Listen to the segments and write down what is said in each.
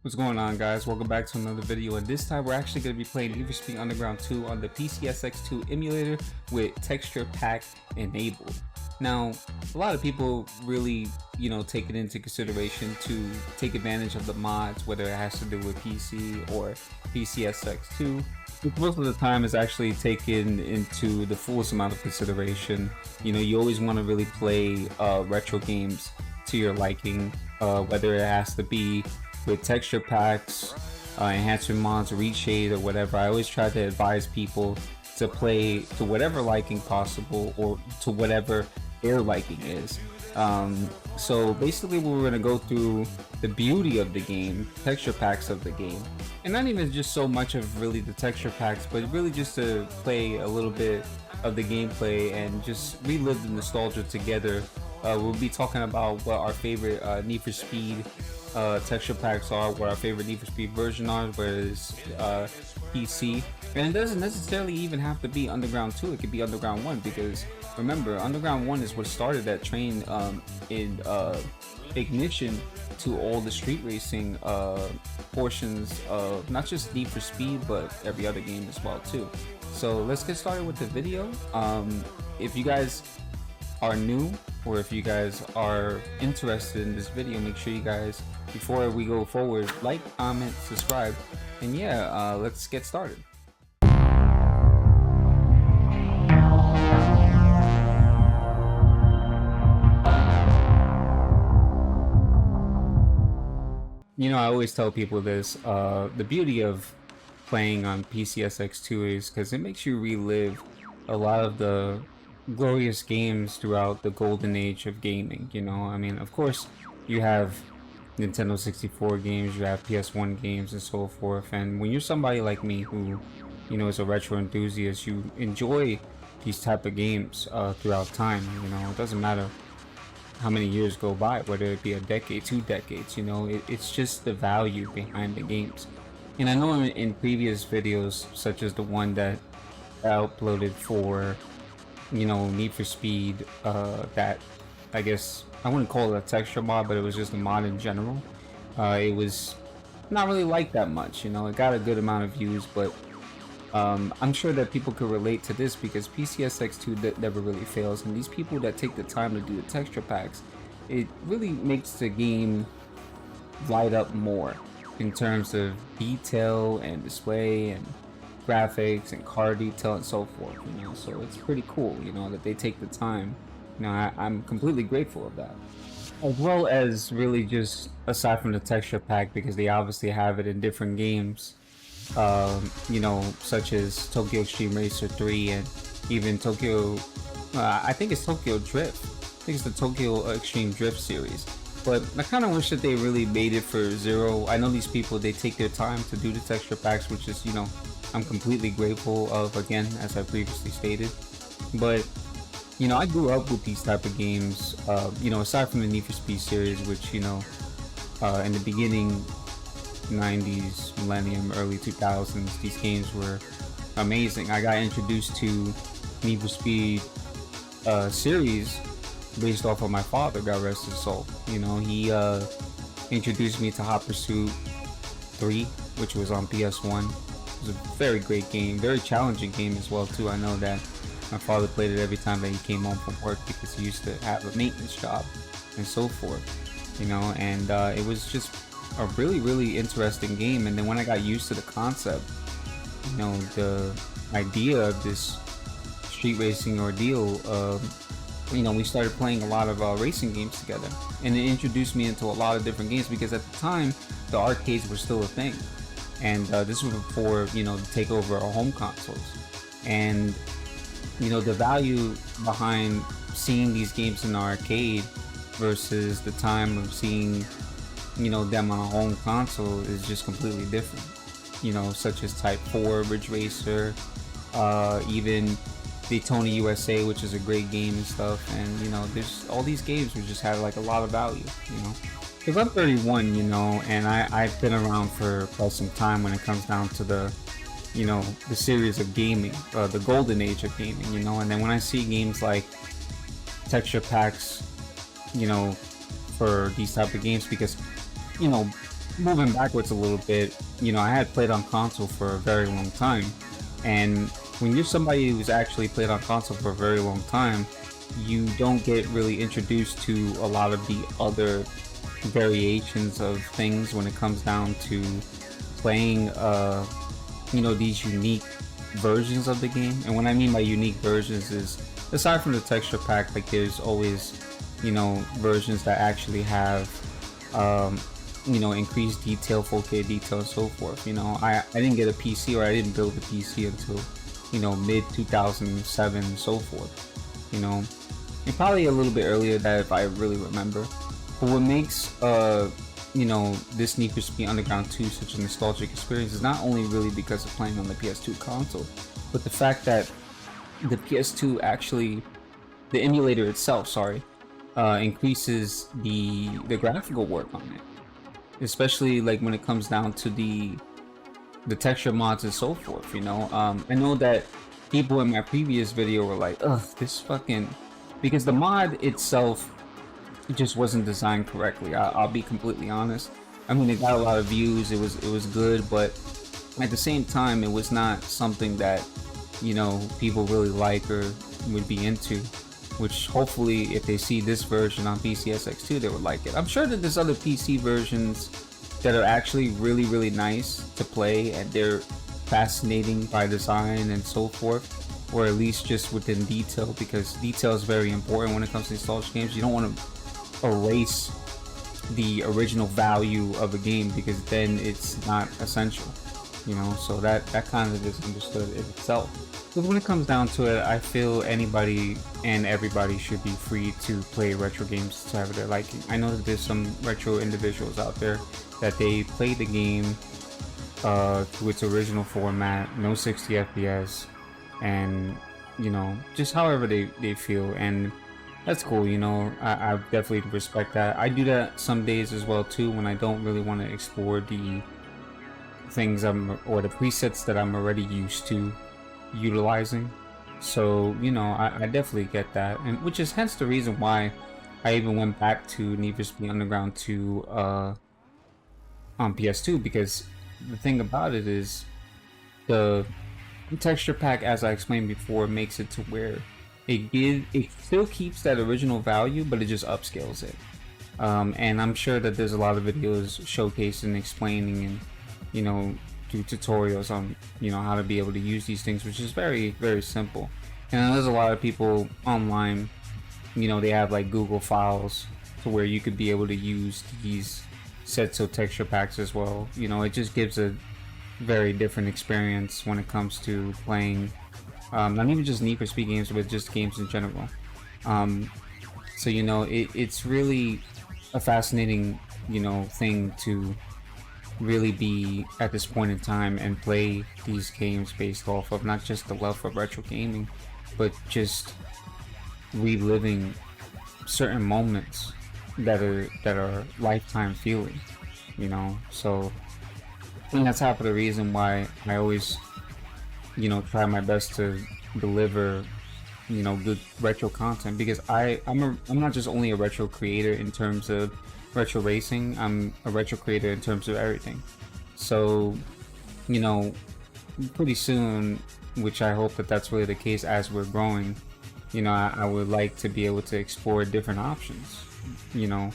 What's going on, guys? Welcome back to another video, and this time we're actually going to be playing Need for Speed Underground 2 on the PCSX2 emulator with texture pack enabled. Now, a lot of people really, take it into consideration to take advantage of the mods, whether it has to do with PC or PCSX2. Which most of the time is actually taken into the fullest amount of consideration. You always want to really play retro games to your liking, whether it has to be with texture packs, enhancement mods, reshade, or whatever. I always try to advise people to play to whatever liking possible, or to whatever their liking is. So basically we're going to go through the beauty of the game, texture packs of the game, and not even just so much of really the texture packs, but really just to play a little bit of the gameplay and just relive the nostalgia together. We'll be talking about what our favorite Need for Speed texture packs are, what our favorite Need for Speed version are, whether it's PC. And it doesn't necessarily even have to be Underground 2, it could be Underground 1, because remember, Underground 1 is what started that train in ignition to all the street racing portions of not just Need for Speed, but every other game as well too. So let's get started with the video. If you guys are new, or if you guys are interested in this video, make sure you guys, before we go forward, like, comment, subscribe, and yeah, let's get started. I always tell people this, the beauty of playing on PCSX2 is because it makes you relive a lot of the glorious games throughout the golden age of gaming. I mean, of course you have Nintendo 64 games, you have PS1 games, and so forth, and when you're somebody like me who is a retro enthusiast, you enjoy these type of games throughout time. It doesn't matter how many years go by, whether it be a decade, 2 decades. It's just the value behind the games. And I know in previous videos, such as the one that I uploaded for Need for Speed, that I guess I wouldn't call it a texture mod, but it was just a mod in general. It was not really liked that much. It got a good amount of views, but I'm sure that people could relate to this because PCSX2 never really fails, and these people that take the time to do the texture packs, it really makes the game light up more in terms of detail and display and graphics and car detail and so forth. So it's pretty cool that they take the time. I'm completely grateful of that, as well as really just aside from the texture pack, because they obviously have it in different games, such as Tokyo Extreme Racer 3 and even Tokyo, I think it's Tokyo Drift. I think it's the Tokyo Extreme Drift series. But I kind of wish that they really made it for Zero. I know these people, they take their time to do the texture packs, which is, I'm completely grateful of, again, as I previously stated. But, I grew up with these type of games, aside from the Need for Speed series, which, in the beginning, 90s, millennium, early 2000s, these games were amazing. I got introduced to Need for Speed series based off of my father, God rest his soul. He introduced me to Hot Pursuit 3, which was on PS1. It was a very great game, very challenging game as well too. I know that my father played it every time that he came home from work because he used to have a maintenance job and so forth. And it was just a really interesting game. And then when I got used to the concept, the idea of this street racing ordeal, we started playing a lot of racing games together, and it introduced me into a lot of different games, because at the time the arcades were still a thing, and this was before the takeover of home consoles. And the value behind seeing these games in the arcade versus the time of seeing them on a home console is just completely different. Such as Type 4, Ridge Racer, even Daytona USA, which is a great game and stuff. And there's all these games which just have like a lot of value, because I'm 31, and I've been around for quite some time when it comes down to the the series of gaming, the golden age of gaming. And then when I see games like texture packs for these type of games, because moving backwards a little bit, you know, I had played on console for a very long time, and when you're somebody who's actually played on console for a very long time, you don't get really introduced to a lot of the other variations of things when it comes down to playing you know, these unique versions of the game. And what I mean by unique versions is, aside from the texture pack, like there's always, you know, versions that actually have you know, increased detail, 4K detail, and so forth. You know, I didn't get a PC, or I didn't build a PC until, you know, mid 2007 and so forth. You know, and probably a little bit earlier that if I really remember. But what makes you know, this Need for Speed Underground 2 such a nostalgic experience is not only really because of playing on the PS2 console, but the fact that the PS2 actually, the emulator itself, sorry, increases the graphical work on it, especially like when it comes down to the texture mods and so forth. You know, I know that people in my previous video were like, ugh, this fucking, because the mod itself just wasn't designed correctly. I'll be completely honest. I mean, it got a lot of views, it was good, but at the same time it was not something that, you know, people really like or would be into, which hopefully if they see this version on PCSX2 they would like it. I'm sure that there's other PC versions that are actually really nice to play, and they're fascinating by design and so forth, or at least just within detail, because detail is very important when it comes to nostalgia games. You don't want to erase the original value of a game, because then it's not essential, you know. So that kind of is understood in itself. But when it comes down to it, I feel anybody and everybody should be free to play retro games to have their liking. I know that there's some retro individuals out there that they play the game to its original format, no 60 FPS, and you know, just however they feel, and that's cool. You know, I definitely respect that. I do that some days as well too, when I don't really want to explore the things or the presets that I'm already used to utilizing. So, you know, I definitely get that, and which is hence the reason why I even went back to Need for Speed Underground 2 on PS2, because the thing about it is the texture pack, as I explained before, makes it to where it still keeps that original value, but it just upscales it. And I'm sure that there's a lot of videos showcasing, explaining, and, you know, do tutorials on, you know, how to be able to use these things, which is very simple. And there's a lot of people online, you know, they have like Google files to where you could be able to use these sets of texture packs as well. You know, it just gives a very different experience when it comes to playing not even just Need for Speed games, but just games in general. So, you know, it's really a fascinating, you know, thing to really be at this point in time and play these games based off of not just the love for retro gaming, but just reliving certain moments that are lifetime feeling, you know. So, and that's half of the reason why I always, you know, try my best to deliver, you know, good retro content, because I'm not just only a retro creator in terms of retro racing, I'm a retro creator in terms of everything. So, you know, pretty soon, which I hope that that's really the case as we're growing, you know, I would like to be able to explore different options. You know,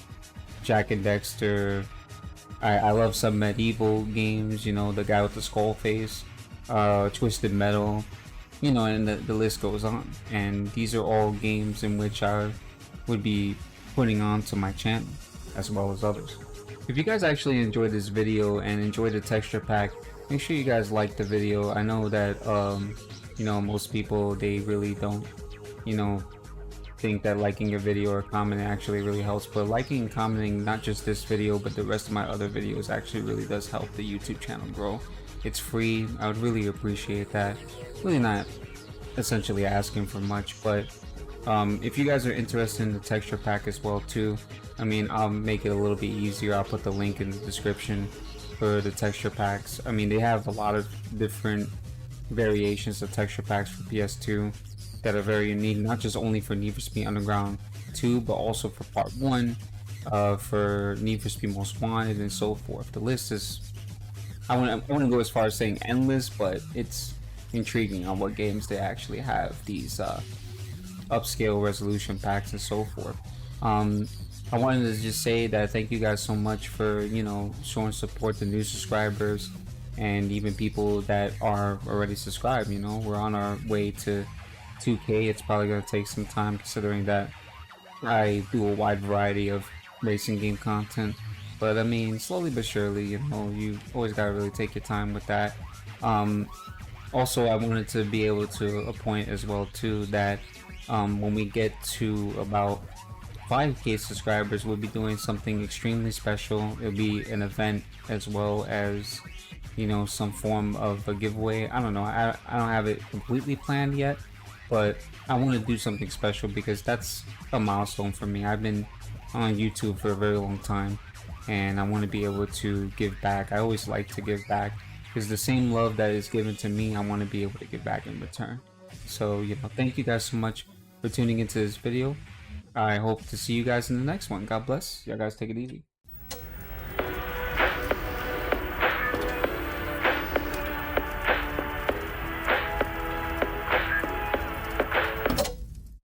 Jack and Dexter, I love some medieval games, you know, the guy with the skull face, Twisted Metal, you know, and the list goes on. And these are all games in which I would be putting onto my channel, as well as others. If you guys actually enjoyed this video and enjoyed the texture pack, make sure you guys like the video. I know that you know, most people, they really don't, you know, think that liking a video or commenting actually really helps, but liking and commenting not just this video but the rest of my other videos actually really does help the YouTube channel grow. It's free. I would really appreciate that. Really not essentially asking for much, but if you guys are interested in the texture pack as well too, I mean, I'll make it a little bit easier. I'll put the link in the description for the texture packs. I mean, they have a lot of different variations of texture packs for PS2 that are very unique, not just only for Need for Speed Underground 2, but also for Part 1 for Need for Speed Most Wanted and so forth. The list is, I want to go as far as saying endless, but it's intriguing on what games they actually have these upscale resolution packs and so forth. I wanted to just say that thank you guys so much for, you know, showing support to new subscribers and even people that are already subscribed. You know, we're on our way to 2K. It's probably going to take some time considering that I do a wide variety of racing game content. But I mean, slowly but surely, you know, you always gotta really take your time with that. Um, Also, I wanted to be able to appoint as well too that when we get to about 5K subscribers, we'll be doing something extremely special. It'll be an event as well as, you know, some form of a giveaway. I don't know. I don't have it completely planned yet, but I want to do something special because that's a milestone for me. I've been on YouTube for a very long time and I want to be able to give back. I always like to give back because the same love that is given to me, I want to be able to give back in return. So, you know, thank you guys so much for tuning into this video. I hope to see you guys in the next one. God bless. Y'all guys take it easy.